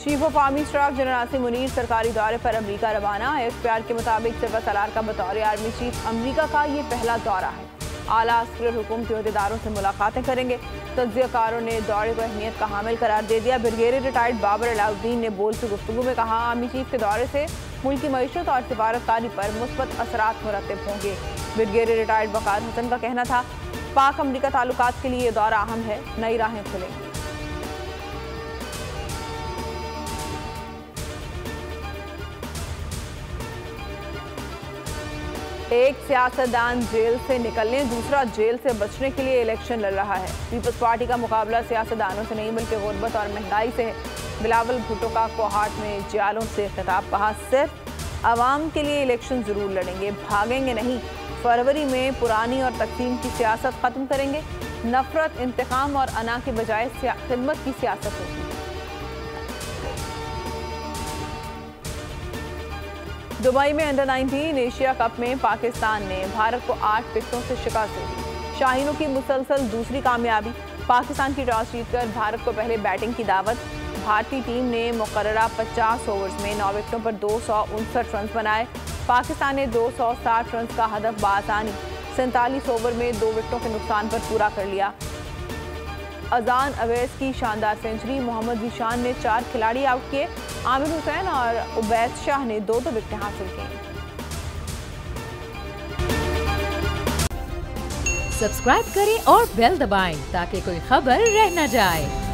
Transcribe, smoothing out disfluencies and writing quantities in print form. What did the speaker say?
Chief of army staff general Asim Munir सरकारी दौरे पर अमेरिका रवाना। एफपीआर के मुताबिक सिपह सलार का बतौर आर्मी चीफ अमेरिका का ये पहला दौरा है। आला अस्कर हुकूमती अहदेदारों से मुलाकातें करेंगे। तज्ज़ियाकारों ने दौरे को अहमियत का हामिल करार दे दिया। ब्रिगेडियर रिटायर्ड बाबर अलाउद्दीन ने बोल से गुफ्तगू में कहा, आर्मी चीफ के दौरे से मुल्क की मईशत और सिफारतकारी पर मुस्बत असरात मुरतब होंगे। ब्रिगेडियर रिटायर्ड वकार हसन का कहना था, पाक अमरीका ताल्लुकात के लिए ये दौरा अहम है, नई राहें खुलेंगी। एक सियासतदान जेल से निकलने, दूसरा जेल से बचने के लिए इलेक्शन लड़ रहा है। पीपल्स पार्टी का मुकाबला सियासतदानों से नहीं बल्कि गुर्बत और महंगाई से है। बिलावल भुट्टो का कोहाट में जियालों से खिताब, कहा सिर्फ आवाम के लिए इलेक्शन जरूर लड़ेंगे, भागेंगे नहीं। फरवरी में पुरानी और तकसीम की सियासत खत्म करेंगे। नफरत, इंतकाम और अना के बजाय खिदमत की सियासत होगी। दुबई में अंडर 19 एशिया कप में पाकिस्तान ने भारत को 8 विकेटों से शिकस्त दी। शाहीनों की मुसलसल दूसरी कामयाबी। पाकिस्तान की टॉस जीतकर भारत को पहले बैटिंग की दावत। भारतीय टीम ने मुकर्ररा 50 ओवर्स में 9 विकेटों पर 259 रन बनाए। पाकिस्तान ने 260 रन का हदफ बासानी 47 ओवर में 2 विकेटों के नुकसान पर पूरा कर लिया। अजान अवैस की शानदार सेंचुरी। मोहम्मद जीशान ने 4 खिलाड़ी आउट किए। आमिर हुसैन और उबैद शाह ने 2 विकेटें हासिल की। सब्सक्राइब करें और बेल दबाएं ताकि कोई खबर रह न जाए।